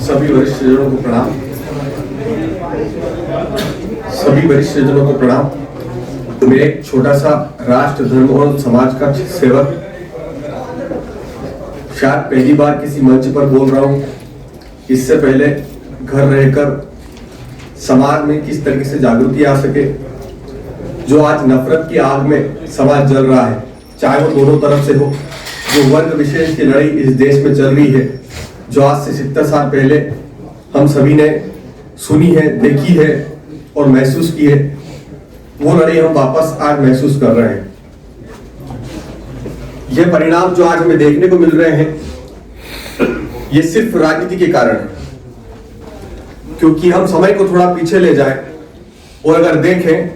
सभी वरिष्ठजनों को प्रणाम। सभी वरिष्ठजनों को प्रणाम। मैं एक छोटा सा राष्ट्र, धर्म और समाज का सेवक, शायद पहली बार किसी मंच पर बोल रहा हूँ। इससे पहले घर रहकर समाज में किस तरीके से जागृति आ सके, जो आज नफरत की आग में समाज जल रहा है, चाहे वो दोनों तरफ से हो, जो वर्ग विशेष की लड़ाई इस देश में चल रही है, जो आज से 70 साल पहले हम सभी ने सुनी है, देखी है और महसूस की है, वो लड़ाई हम वापस आज महसूस कर रहे हैं। ये परिणाम जो आज हमें देखने को मिल रहे हैं, ये सिर्फ राजनीति के कारण है। क्योंकि हम समय को थोड़ा पीछे ले जाएं और अगर देखें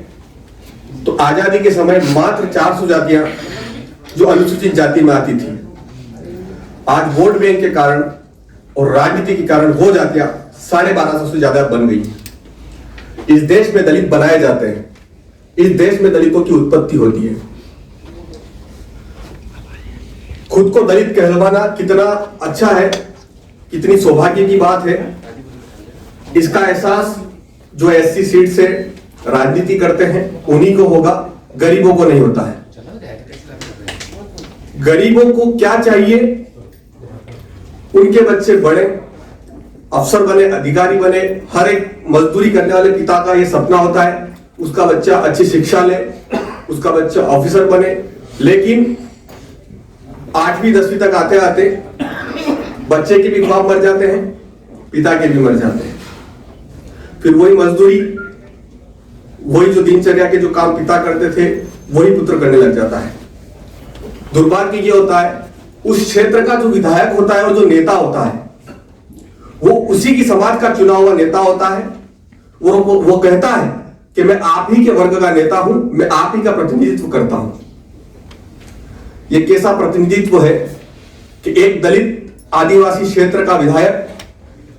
तो आजादी के समय मात्र 400 जातियां जो अनुसूचित जाति में आती थी, आज वोट बैंक के कारण और राजनीति के कारण वो जातियां 1250 से ज्यादा बन गई। इस देश में दलित बनाए जाते हैं, इस देश में दलितों की उत्पत्ति होती है। खुद को दलित कहलवाना कितना अच्छा है, कितनी सौभाग्य की बात है, इसका एहसास जो एससी सीट से राजनीति करते हैं उन्हीं को होगा, गरीबों को नहीं होता है। गरीबों को क्या चाहिए? उनके बच्चे बड़े अफसर बने, अधिकारी बने। हर एक मजदूरी करने वाले पिता का यह सपना होता है, उसका बच्चा अच्छी शिक्षा ले, उसका बच्चा ऑफिसर बने। लेकिन 8वीं 10वीं तक आते आते बच्चे के भी ख्वाब मर जाते हैं, पिता के भी मर जाते हैं। फिर वही मजदूरी, वही जो दिनचर्या के जो काम पिता करते थे, वही पुत्र करने लग जाता है। दुर्भाग्य ये होता है, उस क्षेत्र का जो विधायक होता है और जो नेता होता है, वो उसी की समाज का चुना हुआ नेता होता है। वो कहता है कि मैं आप ही के वर्ग का नेता हूं, मैं आप ही का प्रतिनिधित्व करता हूं। ये कैसा प्रतिनिधित्व है कि एक दलित आदिवासी क्षेत्र का विधायक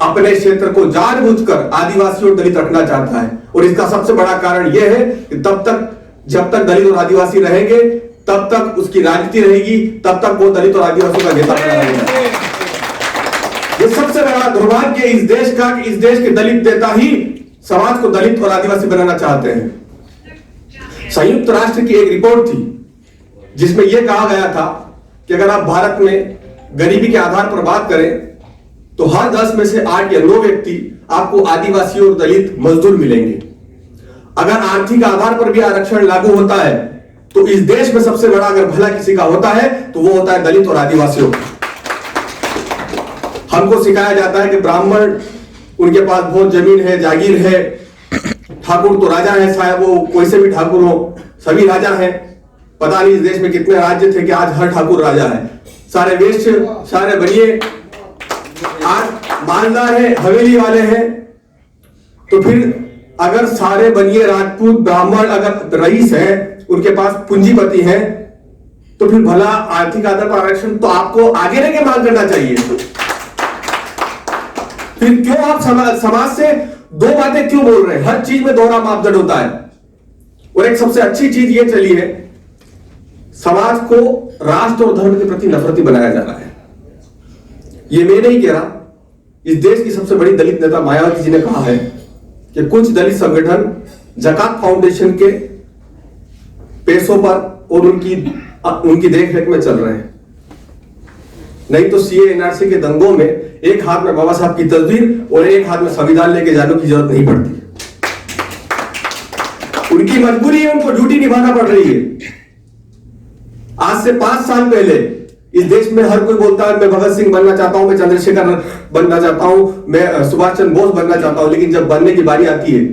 अपने क्षेत्र को जानबूझकर आदिवासी और दलित रखना चाहता है। और इसका सबसे बड़ा कारण यह है कि जब तक दलित और आदिवासी रहेंगे, तब तक उसकी राजनीति रहेगी, तब तक वो दलित और आदिवासियों का नेता बना रहेगा। ये सबसे बड़ा दुर्भाग्य इस देश का कि इस देश के दलित नेता ही समाज को दलित और आदिवासी बनाना चाहते हैं। संयुक्त राष्ट्र की एक रिपोर्ट थी जिसमें यह कहा गया था कि अगर आप भारत में गरीबी के आधार पर बात करें तो हर 10 में से 8 या 9 व्यक्ति आपको आदिवासी और दलित मजदूर मिलेंगे। अगर आर्थिक आधार पर भी आरक्षण लागू होता है तो इस देश में सबसे बड़ा अगर भला किसी का होता है तो वो होता है दलित और आदिवासियों। हमको सिखाया जाता है कि ब्राह्मण, उनके पास बहुत जमीन है, जागीर है, ठाकुर तो राजा है, चाहे वो कोई से भी ठाकुर हो, सभी राजा हैं। पता नहीं इस देश में कितने राज्य थे कि आज हर ठाकुर राजा है। सारे वेश्य, सारे बनिए आज मालदार है, हवेली वाले हैं। तो फिर अगर सारे बनिए राजपूत ब्राह्मण अगर रईस है, उनके पास पूंजीपति हैं, तो फिर भला आर्थिक आधार पर आरक्षण तो आपको आगे रह के मांग करना चाहिए। फिर क्यों आप समाज से दो बातें क्यों बोल रहे हैं? हर चीज में दोहरा मापदंड होता है। और एक सबसे अच्छी चीज ये चली है, समाज को राष्ट्र और धर्म के प्रति नफरती बनाया जा रहा है। ये मैं नहीं कह रहा, इस देश की सबसे बड़ी दलित नेता मायावती जी ने कहा है कि कुछ दलित संगठन जकात फाउंडेशन के पैसों पर और उनकी देखरेख में चल रहे हैं। नहीं तो सीए एनआरसी के दंगों में एक हाथ में बाबा साहब की तस्वीर और एक हाथ में संविधान लेके जाने की जरूरत नहीं पड़ती। उनकी मजबूरी है, उनको ड्यूटी निभाना पड़ रही है। आज से 5 साल पहले इस देश में हर कोई बोलता है मैं भगत सिंह बनना चाहता हूं, मैं चंद्रशेखर बनना चाहता हूं, मैं सुभाष चंद्र बोस बनना चाहता हूं, लेकिन जब बनने की बारी आती है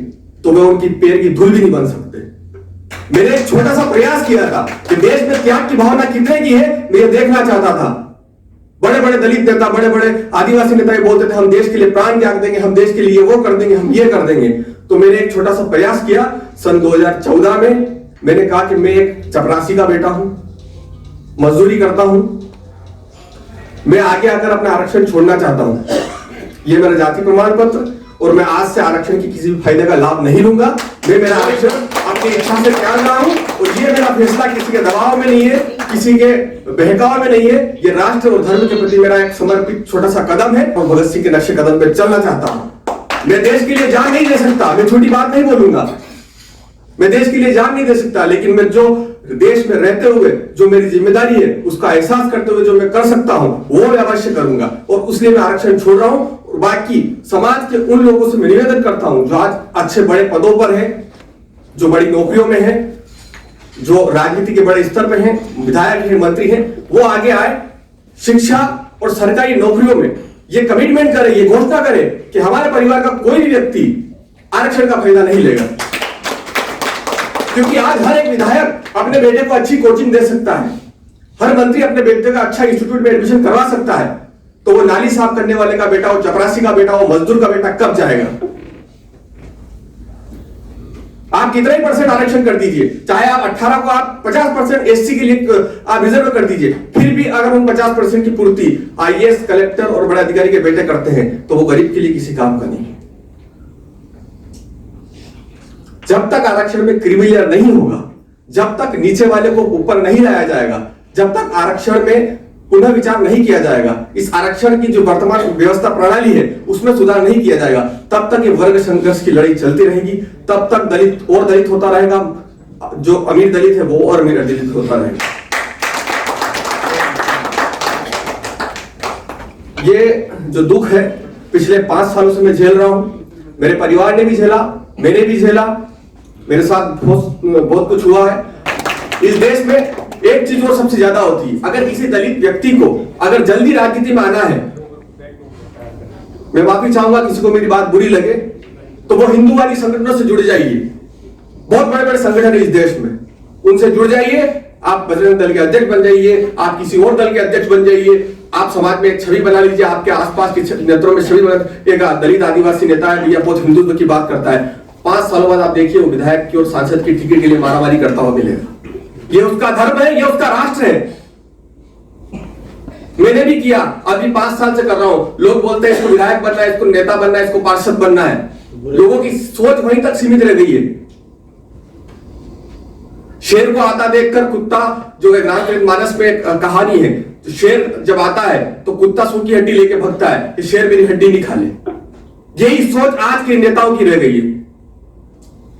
तो वे उनकी पैर की धूल भी नहीं बन सकते। मैंने एक छोटा सा प्रयास किया था कि देश में त्याग की भावना कितने की है, मैं ये देखना चाहता था। बड़े बड़े दलित नेता, बड़े बड़े आदिवासी नेता ये बोलते थे हम देश के लिए प्राण त्याग देंगे, हम देश के लिए वो कर देंगे, हम ये कर देंगे। तो मैंने एक छोटा सा प्रयास किया सन 2014 में। मैंने कहा कि मैं एक चपरासी का बेटा हूं, मजदूरी करता हूं, मैं आगे आकर अपना आरक्षण छोड़ना चाहता हूं। ये मेरा जाति प्रमाण पत्र, और मैं आज से आरक्षण की किसी भी फायदे का लाभ नहीं लूंगा। मैं मेरा आरक्षण अपनी इच्छा से त्याग रहा हूं और ये मेरा फैसला किसी के दबाव में नहीं है। किसी के बहकाव में नहीं है, ये राष्ट्र और धर्म के प्रति मेरा एक समर्पित छोटा सा कदम है और भगत सिंह के नक्शे कदम पे चलना चाहता हूं। मैं देश के लिए जान नहीं दे सकता, मैं छोटी बात नहीं बोलूंगा, मैं देश के लिए जान नहीं दे सकता, लेकिन मैं जो देश में रहते हुए जो मेरी जिम्मेदारी है उसका एहसास करते हुए जो मैं कर सकता हूं वो मैं अवश्य करूंगा, और इसलिए मैं आरक्षण छोड़ रहा हूं। और बाकी समाज के उन लोगों से मैं निवेदन करता हूं जो आज अच्छे बड़े पदों पर हैं, जो बड़ी नौकरियों में हैं, जो राजनीति के बड़े स्तर में हैं, विधायक हैं, मंत्री हैं, वो आगे आए, शिक्षा और सरकारी नौकरियों में ये कमिटमेंट करे, ये घोषणा करे कि हमारे परिवार का कोई भी व्यक्ति आरक्षण का फायदा नहीं लेगा। क्योंकि आज हर एक विधायक अपने बेटे को अच्छी कोचिंग दे सकता है, हर मंत्री अपने बेटे का अच्छा इंस्टीट्यूट में एडमिशन करवा सकता है, तो वो नाली साफ करने वाले का बेटा, वो चपरासी का बेटा, वो मजदूर का बेटा कब जाएगा? आप कितना ही परसेंट आरक्षण कर दीजिए, चाहे आप 18 को आप 50% एससी के लिए आप रिजर्व कर दीजिए, फिर भी अगर हम 50% की पूर्ति आईएएस, कलेक्टर और बड़े अधिकारी के बेटे करते हैं तो वो गरीब के लिए किसी काम का नहीं है। जब तक आरक्षण में क्रीमीलेयर नहीं होगा, जब तक नीचे वाले को ऊपर नहीं लाया जाएगा, जब तक आरक्षण में पुनः विचार नहीं किया जाएगा, इस आरक्षण की जो वर्तमान व्यवस्था प्रणाली है उसमें सुधार नहीं किया जाएगा, तब तक ये वर्ग संघर्ष की लड़ाई चलती रहेगी, तब तक दलित और दलित होता रहेगा, जो अमीर दलित है वो और अमीर दलित होता रहेगा। ये जो दुख है पिछले 5 सालों से मैं झेल रहा हूं, मेरे परिवार ने भी झेला, मैंने भी झेला, मेरे साथ बहुत कुछ हुआ है। इस देश में एक चीज और सबसे ज्यादा होती है, अगर किसी दलित व्यक्ति को अगर जल्दी राजनीति में आना है, मैं माफी चाहूंगा किसी को मेरी बात बुरी लगे, तो वो हिंदूवादी संगठनों से जुड़ जाइए, बहुत बड़े बड़े संगठन है इस देश में, उनसे जुड़ जाइए, आप बजरंग दल के अध्यक्ष बन जाइए, आप किसी और दल के अध्यक्ष बन जाइए, आप समाज में एक छवि बना लीजिए, आपके आसपास के नेताओं में छवि बना, एक दलित आदिवासी नेता है भैया बहुत हिंदुत्व की बात करता है, 5 सालों बाद आप देखिए वो विधायक की और सांसद की टिकट के लिए मारामारी करता हुआ मिलेगा। ये उसका धर्म है, ये उसका राष्ट्र है। मैंने भी किया, अभी 5 साल से कर रहा हूं। लोग बोलते हैं इसको विधायक बनना है, इसको नेता बनना है, इसको पार्षद बनना है, लोगों की सोच वहीं तक सीमित रह गई है। शेर को आता देखकर कुत्ता, जो एक रामचरितमानस में एक कहानी है, तो शेर जब आता है तो कुत्ता सूखी हड्डी लेके भगता है कि शेर मेरी हड्डी नहीं खा ले। यही सोच आज के नेताओं की रह गई है,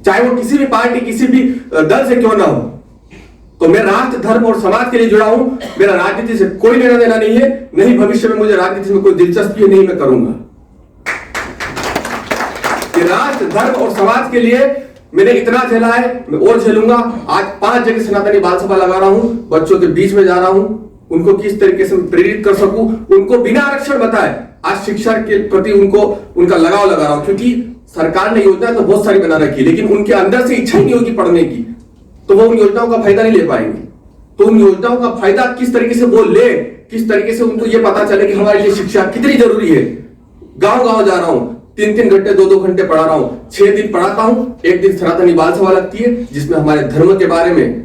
चाहे वो किसी भी पार्टी, किसी भी दल से क्यों ना हो। तो मैं राष्ट्र, धर्म और समाज के लिए जुड़ा हूं, मेरा राजनीति से कोई लेना देना नहीं है, नहीं भविष्य में मुझे राजनीति में कोई दिलचस्पी है, नहीं मैं करूंगा। ये राष्ट्र, धर्म और समाज के लिए मैंने इतना झेला है, मैं और झेलूंगा। आज 5 जगह सनातनी बाल सभा लगा रहा हूं, बच्चों के बीच में जा रहा हूं, उनको किस तरीके से प्रेरित कर सकूं, उनको बिना आरक्षण बताए आज शिक्षा के प्रति उनको उनका लगाव लगा रहा हूं। क्योंकि सरकार ने योजना तो बहुत सारी बना रखी है, लेकिन उनके अंदर से इच्छा ही नहीं होगी पढ़ने की, तो वो उन योजनाओं का फायदा नहीं ले पाएंगे। तो उन योजनाओं का फायदा किस तरीके से वो ले, किस तरीके से उनको ये पता चले कि हमारे लिए शिक्षा कितनी जरूरी है। गांव गांव जा रहा हूं, 3-3 घंटे 2-2 घंटे पढ़ा रहा हूं, 6 दिन पढ़ाता हूं, एक दिन सनातनी बाल सभा लगती है जिसमें हमारे धर्म के बारे में,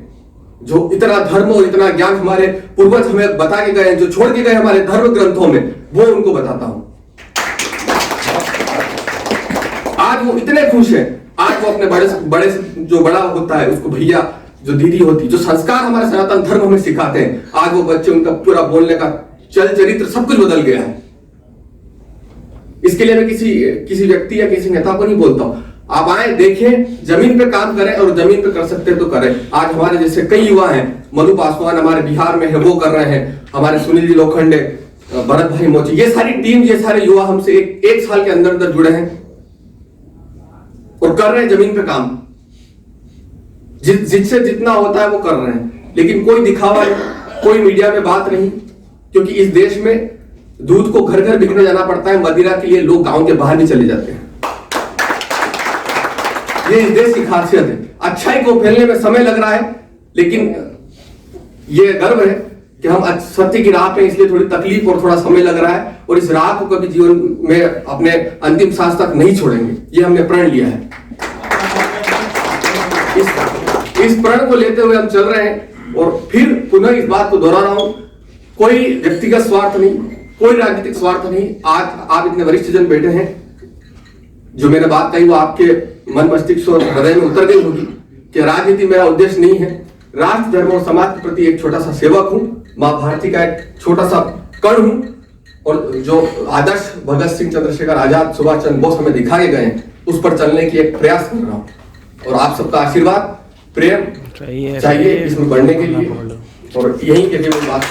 जो इतना धर्म और इतना ज्ञान हमारे पूर्वज हमें बता के गए, जो छोड़ के गए हमारे धर्म ग्रंथों में, वो उनको बताता हूं। आज वो इतने खुश है, आज वो अपने बड़े जो बड़ा होता है उसको भैया, जो दीदी होती, जो संस्कार हमारे सनातन धर्म हमें सिखाते हैं, आज वो बच्चे, उनका पूरा बोलने का चल चरित्र सब कुछ बदल गया है। इसके लिए मैं किसी व्यक्ति या किसी नेता को नहीं बोलता हूं, आप आए देखें, जमीन पे काम करें, और जमीन पे कर सकते हैं तो करें। आज हमारे जैसे कई युवा हैं, मधु पासवान हमारे बिहार में है, वो कर रहे हैं, हमारे सुनील जी लोखंडे, भरत भाई मोची, ये सारी टीम, ये सारे युवा हमसे एक साल के अंदर जुड़े हैं और कर रहे हैं जमीन पे काम, जिससे जितना होता है वो कर रहे हैं। लेकिन कोई दिखावा नहीं, कोई मीडिया में बात नहीं, क्योंकि इस देश में दूध को घर घर बिकने जाना पड़ता है, मदिरा के लिए लोग गांव के बाहर भी चले जाते हैं। ये इस देश की खासियत है। अच्छाई को फैलने में समय लग रहा है, लेकिन ये गर्व है कि हम सत्य की राह पे, इसलिए थोड़ी तकलीफ और थोड़ा समय लग रहा है, और इस राह को कभी जीवन में अपने अंतिम सांस तक नहीं छोड़ेंगे, ये हमने प्रण लिया है। इस प्रण को लेते हुए हम चल रहे हैं, और फिर पुनः इस बात को दोहरा रहा हूं, कोई व्यक्तिगत स्वार्थ नहीं, कोई राजनीतिक स्वार्थ नहीं। आज आप इतने वरिष्ठ जन बैठे हैं, जो मैंने बात कही वो आपके मन मस्तिष्क और हृदय में उतर गई होगी कि राजनीति मेरा उद्देश्य नहीं है, राष्ट्र धर्म और समाज के प्रति एक छोटा सा सेवक हूँ, माँ भारती का एक छोटा सा कण हूँ, और जो आदर्श भगत सिंह, चंद्रशेखर आजाद, सुभाष चंद्र बोस हमें दिखाए गए हैं, उस पर चलने की एक प्रयास कर रहा हूँ। और आप सबका आशीर्वाद, प्रेम चाहिए इसमें बढ़ने के लिए, और यही कहते हुए बात